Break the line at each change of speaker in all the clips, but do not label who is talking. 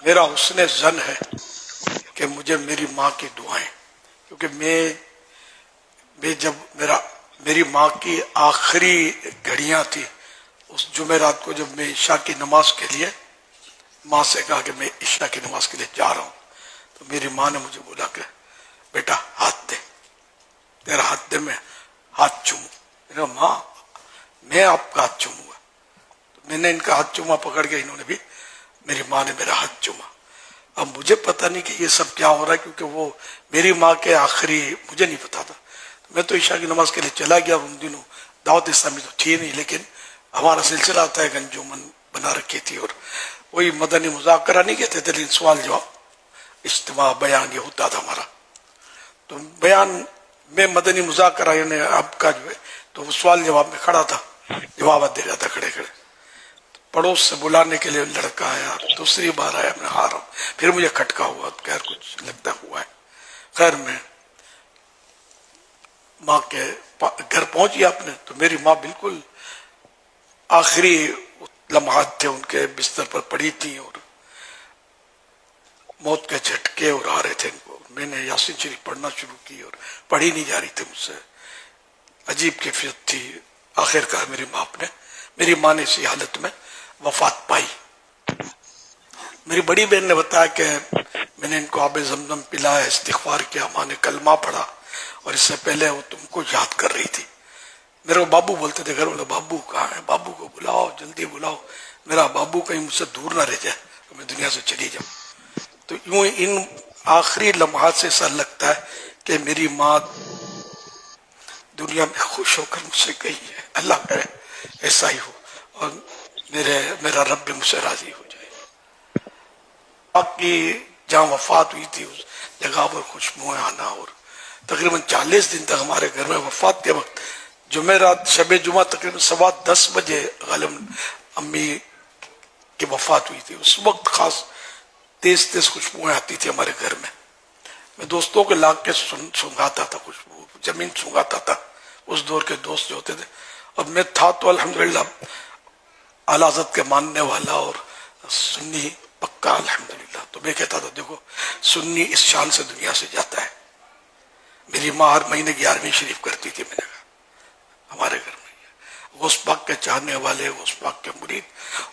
میرا حسن زن ہے کہ مجھے میری ماں کی دعائیں، کیونکہ میں جب میری ماں کی آخری گھڑیاں تھی، اس جمعرات کو جب میں عشاء کی نماز کے لیے ماں سے کہا کہ میں عشاء کی نماز کے لیے جا رہا ہوں، تو میری ماں نے مجھے بولا کہ بیٹا ہاتھ دے، تیرا ہاتھ دے، میں ہاتھ چوموں۔ میں نے کہا ماں میں آپ کا ہاتھ چوموں گا، تو میں نے ان کا ہاتھ چوما، پکڑ کے انہوں نے بھی، میری ماں نے میرا ہاتھ چوما۔ اب مجھے پتہ نہیں کہ یہ سب کیا ہو رہا ہے، کیونکہ وہ میری ماں کے آخری، مجھے نہیں پتا تھا۔ میں تو عشاء کی نماز کے لیے چلا گیا، ان دنوں دعوت اسلامی تو تھی نہیں، لیکن ہمارا سلسلہ آتا ہے، انجمن بنا رکھی تھی، اور وہی مدنی مذاکرہ نہیں کہتے تھے، لیکن سوال جواب، اجتماع، بیان یہ ہوتا تھا ہمارا۔ تو بیان میں مدنی مذاکرہ یعنی آپ کا جو ہے، تو وہ سوال جواب میں کھڑا تھا، جوابات دے رہا تھا کھڑے کھڑے۔ پڑوس سے بلانے کے لیے لڑکا آیا، دوسری بار آیا، میں ہار رہا ہوں، پھر مجھے کھٹکا ہوا، خیر کچھ لگتا ہوا ہے۔ خیر میں ماں کے گھر پہنچ گیا اپنے، تو میری ماں بالکل آخری لمحات تھے ان کے، بستر پر پڑی تھی اور موت کے جھٹکے اور آ رہے تھے ان کو۔ میں نے یاسین شریف پڑھنا شروع کی اور پڑھی نہیں جا رہی تھی مجھ سے، عجیب کیفیت تھی۔ آخر کار میری ماں نے اسی حالت میں وفات پائی۔ میری بڑی بہن نے بتایا کہ میں نے ان کو آب زمزم پلایا، استغفار کیا، ماں نے کلمہ پڑھا، اور اس سے پہلے وہ تم کو یاد کر رہی تھی۔ میرے کو بابو بولتے تھے گھر والے، بابو کہاں ہے، بابو کو بلاؤ، جلدی بلاؤ، میرا بابو کہیں مجھ سے دور نہ رہ جائے تو میں دنیا سے چلی جاؤں۔ تو یوں ان آخری لمحات سے ایسا لگتا ہے کہ میری ماں دنیا میں خوش ہو کر مجھ سے گئی ہے۔ اللہ کرے ایسا ہی ہو، اور میرا رب بھی مجھ سے راضی ہو جائے۔ باقی جہاں وفات ہوئی تھی اس جگہ پر خوشبو آنا، اور تقریباً 40 دن تک ہمارے گھر میں وفات کے وقت، جمعرات شب جمعہ تقریباً 10:15 بجے غالباً امی کی وفات ہوئی تھی، اس وقت خاص تیز خوشبوئیں آتی تھی ہمارے گھر میں۔ میں دوستوں کے لا کے سونگاتا تھا، خوشبو زمین سونگاتا تھا، اس دور کے دوست جو ہوتے تھے۔ اور میں تھا تو الحمدللہ اعلیٰ حضرت کے ماننے والا اور سنی پکا الحمدللہ، تو میں کہتا تھا دیکھو سنی اس شان سے دنیا سے جاتا ہے۔ میری ماں ہر مہینے 11ویں شریف کرتی تھی، میں نے کہا ہمارے گھر میں غوث پاک کے چاہنے والے، غوث پاک کے مرید،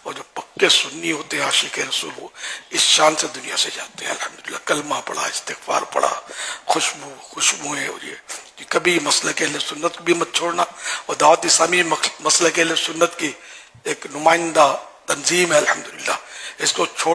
اور جو پکے سنی ہوتے ہیں عاشق رسول، وہ اس شان سے دنیا سے جاتے ہیں الحمدللہ۔ کلمہ پڑھا، استغفار پڑھا، خوشبوئیں، اور یہ کبھی مسلک اہل سنت بھی مت چھوڑنا، اور دعوت اسلامی مسلک اہل سنت کی ایک نمائندہ تنظیم ہے الحمدللہ، اس کو چھوڑ